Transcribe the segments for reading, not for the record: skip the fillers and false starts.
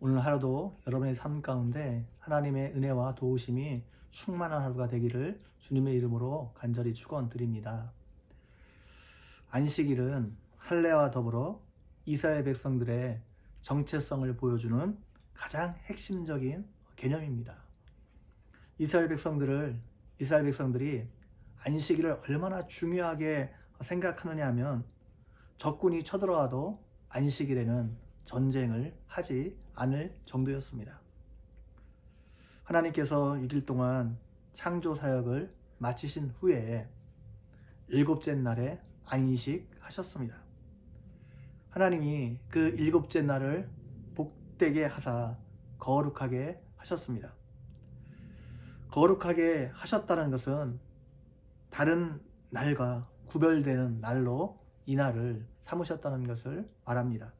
오늘 하루도 여러분의 삶 가운데 하나님의 은혜와 도우심이 충만한 하루가 되기를 주님의 이름으로 간절히 축원드립니다. 안식일은 할례와 더불어 이스라엘 백성들의 정체성을 보여주는 가장 핵심적인 개념입니다. 이스라엘 백성들이 안식일을 얼마나 중요하게 생각하느냐 하면 적군이 쳐들어와도 안식일에는 전쟁을 하지 않을 정도였습니다. 하나님께서 6일 동안 창조 사역을 마치신 후에 일곱째 날에 안식하셨습니다. 하나님이 그 일곱째 날을 복되게 하사 거룩하게 하셨습니다. 거룩하게 하셨다는 것은 다른 날과 구별되는 날로 이 날을 삼으셨다는 것을 말합니다.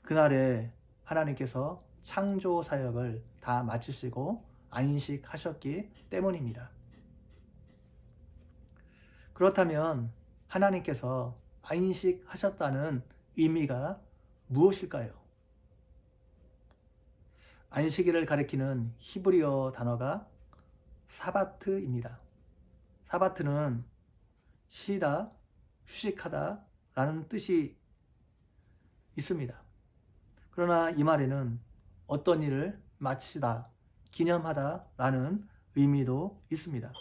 그날에 하나님께서 창조 사역을 다 마치시고 안식하셨기 때문입니다. 그렇다면 하나님께서 안식하셨다는 의미가 무엇일까요? 안식일을 가리키는 히브리어 단어가 사바트입니다. 사바트는 쉬다, 휴식하다 라는 뜻이 있습니다. 그러나 이 말에는 어떤 일을 마치다, 기념하다 라는 의미도 있습니다.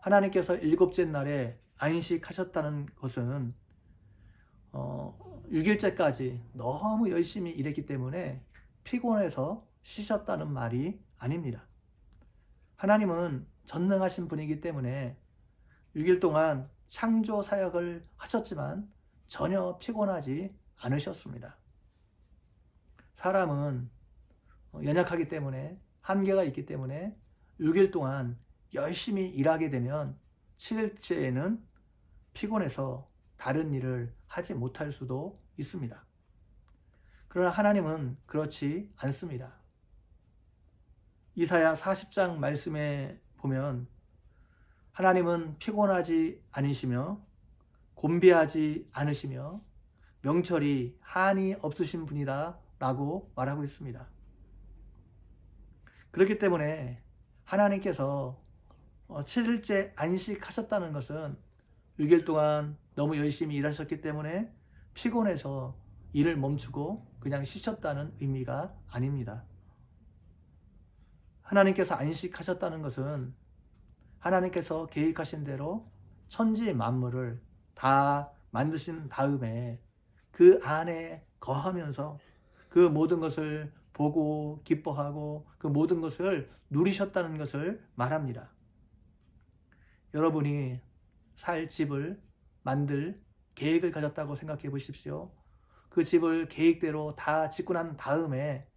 하나님께서 일곱째 날에 안식하셨다는 것은 6일째까지 너무 열심히 일했기 때문에 피곤해서 쉬셨다는 말이 아닙니다. 하나님은 전능하신 분이기 때문에 6일 동안 창조 사역을 하셨지만 전혀 피곤하지 않으셨습니다. 사람은 연약하기 때문에 한계가 있기 때문에 6일 동안 열심히 일하게 되면 7일째에는 피곤해서 다른 일을 하지 못할 수도 있습니다. 그러나 하나님은 그렇지 않습니다. 이사야 40장 말씀에 보면 하나님은 피곤하지 않으시며 곤비하지 않으시며 명철이 한이 없으신 분이다 라고 말하고 있습니다. 그렇기 때문에 하나님께서 7일째 안식하셨다는 것은 6일 동안 너무 열심히 일하셨기 때문에 피곤해서 일을 멈추고 그냥 쉬셨다는 의미가 아닙니다. 하나님께서 안식하셨다는 것은 하나님께서 계획하신 대로 천지 만물을 다 만드신 다음에 그 안에 거하면서 그 모든 것을 보고 기뻐하고 그 모든 것을 누리셨다는 것을 말합니다. 여러분이 살 집을 만들 계획을 가졌다고 생각해 보십시오. 그 집을 계획대로 다 짓고 난 다음에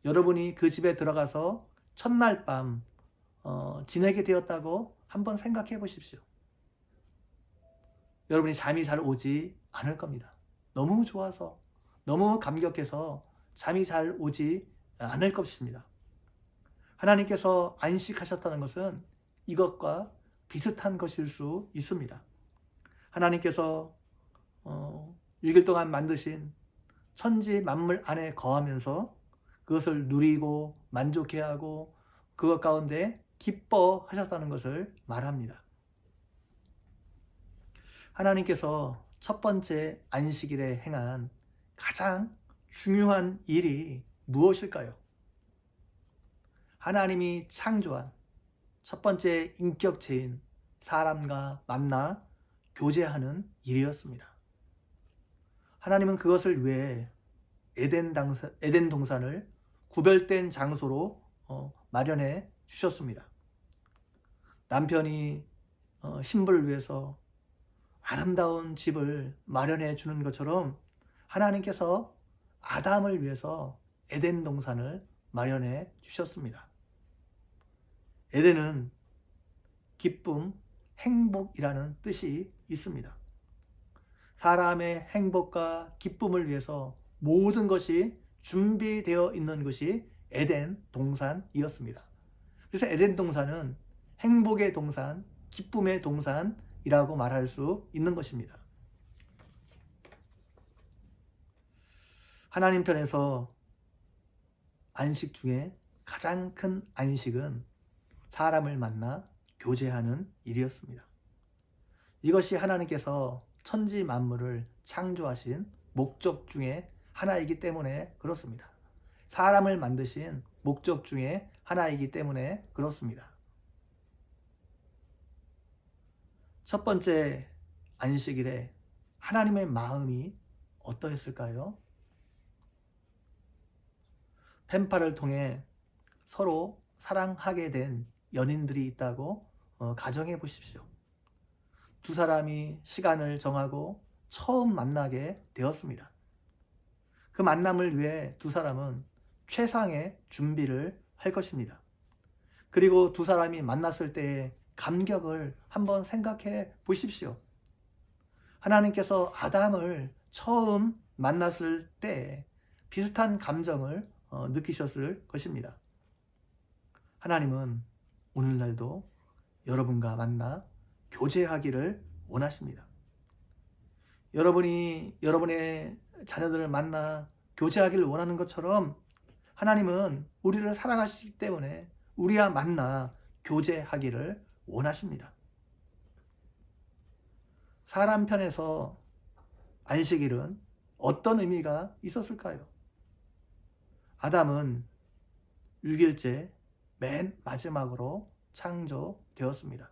여러분이 그 집에 들어가서 첫날 밤 지내게 되었다고 한번 생각해 보십시오. 여러분이 잠이 잘 오지 않을 겁니다. 너무 좋아서, 너무 감격해서 잠이 잘 오지 않을 것입니다. 하나님께서 안식하셨다는 것은 이것과 비슷한 것일 수 있습니다. 하나님께서 6일 동안 만드신 천지 만물 안에 거하면서 그것을 누리고 만족해하고 그것 가운데 기뻐하셨다는 것을 말합니다. 하나님께서 첫 번째 안식일에 행한 가장 중요한 일이 무엇일까요? 하나님이 창조한 첫 번째 인격체인 사람과 만나 교제하는 일이었습니다. 하나님은 그것을 위해 에덴 동산을 구별된 장소로 마련해 주셨습니다. 남편이 신부를 위해서 아름다운 집을 마련해 주는 것처럼 하나님께서 아담을 위해서 에덴 동산을 마련해 주셨습니다. 에덴은 기쁨, 행복이라는 뜻이 있습니다. 사람의 행복과 기쁨을 위해서 모든 것이 준비되어 있는 것이 에덴 동산이었습니다. 그래서 에덴 동산은 행복의 동산, 기쁨의 동산이라고 말할 수 있는 것입니다. 하나님 편에서 안식 중에 가장 큰 안식은 사람을 만나 교제하는 일이었습니다. 이것이 하나님께서 천지 만물을 창조하신 목적 중에 하나이기 때문에 그렇습니다. 사람을 만드신 목적 중에 하나이기 때문에 그렇습니다. 첫 번째 안식일에 하나님의 마음이 어떠했을까요? 펜팔을 통해 서로 사랑하게 된 연인들이 있다고 가정해 보십시오. 두 사람이 시간을 정하고 처음 만나게 되었습니다. 그 만남을 위해 두 사람은 최상의 준비를 할 것입니다. 그리고 두 사람이 만났을 때의 감격을 한번 생각해 보십시오. 하나님께서 아담을 처음 만났을 때 비슷한 감정을 느끼셨을 것입니다. 하나님은 오늘날도 여러분과 만나 교제하기를 원하십니다. 여러분이 여러분의 자녀들을 만나 교제하기를 원하는 것처럼 하나님은 우리를 사랑하시기 때문에 우리와 만나 교제하기를 원하십니다. 사람 편에서 안식일은 어떤 의미가 있었을까요? 아담은 6일째 맨 마지막으로 창조되었습니다.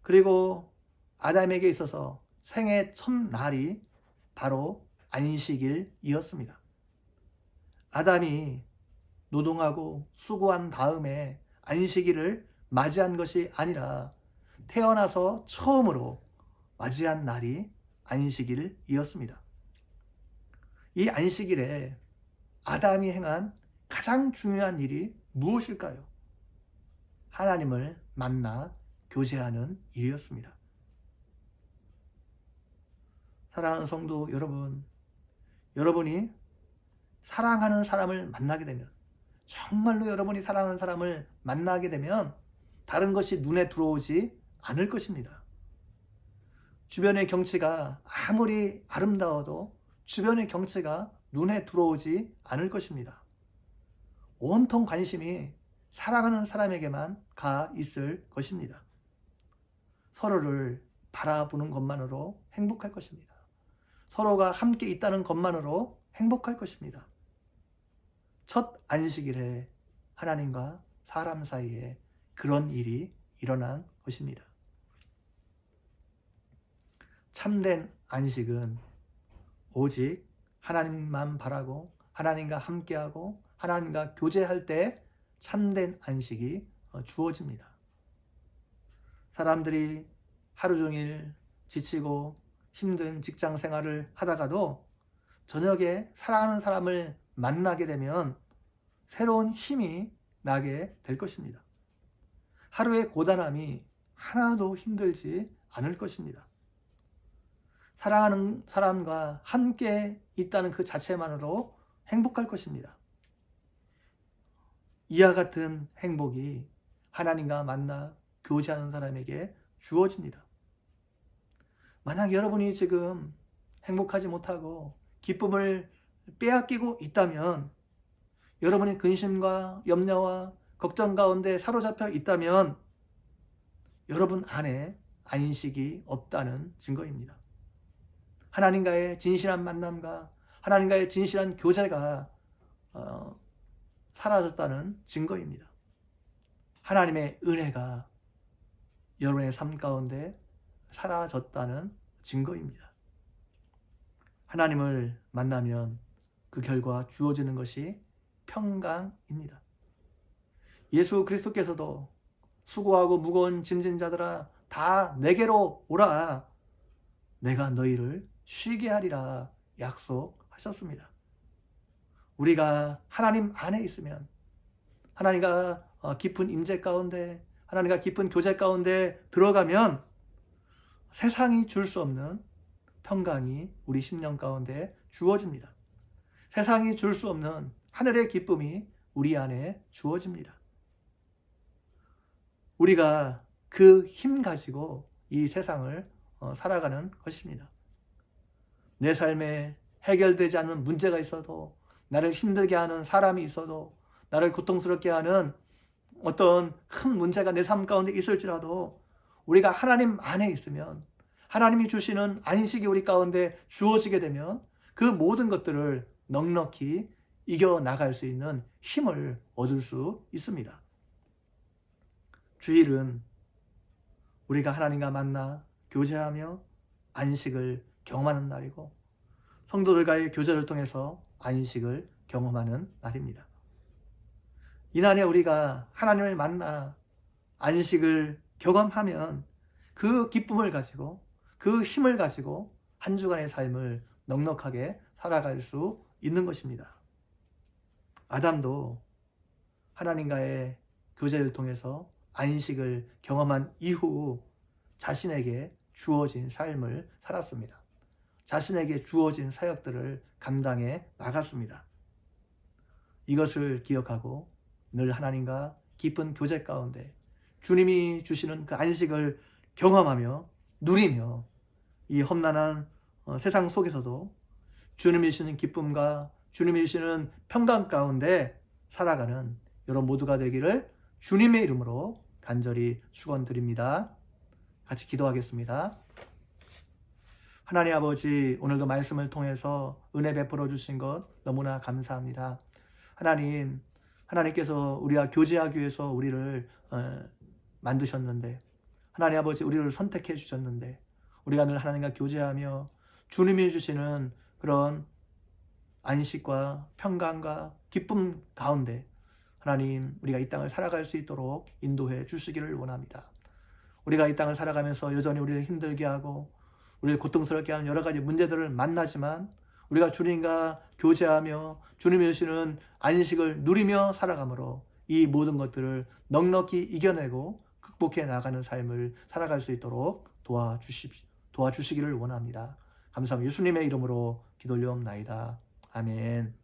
그리고 아담에게 있어서 생애 첫날이 바로 안식일이었습니다. 아담이 노동하고 수고한 다음에 안식일을 맞이한 것이 아니라 태어나서 처음으로 맞이한 날이 안식일이었습니다. 이 안식일에 아담이 행한 가장 중요한 일이 무엇일까요? 하나님을 만나 교제하는 일이었습니다. 사랑하는 성도 여러분, 여러분이 사랑하는 사람을 만나게 되면, 정말로 여러분이 사랑하는 사람을 만나게 되면 다른 것이 눈에 들어오지 않을 것입니다. 주변의 경치가 아무리 아름다워도 주변의 경치가 눈에 들어오지 않을 것입니다. 온통 관심이 사랑하는 사람에게만 가 있을 것입니다. 서로를 바라보는 것만으로 행복할 것입니다. 서로가 함께 있다는 것만으로 행복할 것입니다. 첫 안식일에 하나님과 사람 사이에 그런 일이 일어난 것입니다. 참된 안식은 오직 하나님만 바라고 하나님과 함께하고 하나님과 교제할 때 참된 안식이 주어집니다. 사람들이 하루 종일 지치고 힘든 직장 생활을 하다가도 저녁에 사랑하는 사람을 만나게 되면 새로운 힘이 나게 될 것입니다. 하루의 고단함이 하나도 힘들지 않을 것입니다. 사랑하는 사람과 함께 있다는 그 자체만으로 행복할 것입니다. 이와 같은 행복이 하나님과 만나 교제하는 사람에게 주어집니다. 만약 여러분이 지금 행복하지 못하고 기쁨을 빼앗기고 있다면, 여러분이 근심과 염려와 걱정 가운데 사로잡혀 있다면 여러분 안에 안식이 없다는 증거입니다. 하나님과의 진실한 만남과 하나님과의 진실한 교제가 사라졌다는 증거입니다. 하나님의 은혜가 여러분의 삶 가운데 사라졌다는 증거입니다. 하나님을 만나면 그 결과 주어지는 것이 평강입니다. 예수 그리스도께서도 수고하고 무거운 짐진 자들아 다 내게로 오라, 내가 너희를 쉬게 하리라 약속하셨습니다. 우리가 하나님 안에 있으면, 하나님과 깊은 임재 가운데, 하나님과 깊은 교제 가운데 들어가면 세상이 줄 수 없는 평강이 우리 심령 가운데 주어집니다. 세상이 줄 수 없는 하늘의 기쁨이 우리 안에 주어집니다. 우리가 그 힘 가지고 이 세상을 살아가는 것입니다. 내 삶에 해결되지 않는 문제가 있어도, 나를 힘들게 하는 사람이 있어도, 나를 고통스럽게 하는 어떤 큰 문제가 내 삶 가운데 있을지라도 우리가 하나님 안에 있으면, 하나님이 주시는 안식이 우리 가운데 주어지게 되면 그 모든 것들을 넉넉히 이겨나갈 수 있는 힘을 얻을 수 있습니다. 주일은 우리가 하나님과 만나 교제하며 안식을 경험하는 날이고, 성도들과의 교제를 통해서 안식을 경험하는 날입니다. 이날에 우리가 하나님을 만나 안식을 경험하면 그 기쁨을 가지고, 그 힘을 가지고 한 주간의 삶을 넉넉하게 살아갈 수 있는 것입니다. 아담도 하나님과의 교제를 통해서 안식을 경험한 이후 자신에게 주어진 삶을 살았습니다. 자신에게 주어진 사역들을 감당해 나갔습니다. 이것을 기억하고 늘 하나님과 깊은 교제 가운데 주님이 주시는 그 안식을 경험하며 누리며 이 험난한 세상 속에서도 주님이 주시는 기쁨과 주님이 주시는 평강 가운데 살아가는 여러분 모두가 되기를 주님의 이름으로 간절히 축원드립니다. 같이 기도하겠습니다. 하나님 아버지, 오늘도 말씀을 통해서 은혜 베풀어 주신 것 너무나 감사합니다. 하나님께서 우리와 교제하기 위해서 우리를 만드셨는데, 하나님 아버지, 우리를 선택해 주셨는데, 우리가 늘 하나님과 교제하며 주님이 주시는 그런 안식과 평강과 기쁨 가운데 하나님, 우리가 이 땅을 살아갈 수 있도록 인도해 주시기를 원합니다. 우리가 이 땅을 살아가면서 여전히 우리를 힘들게 하고 우리를 고통스럽게 하는 여러 가지 문제들을 만나지만, 우리가 주님과 교제하며 주님이 주시는 안식을 누리며 살아가므로 이 모든 것들을 넉넉히 이겨내고 극복해 나가는 삶을 살아갈 수 있도록 도와주시기를 원합니다. 감사합니다. 예수님의 이름으로 기도 올려옵나이다. 아멘.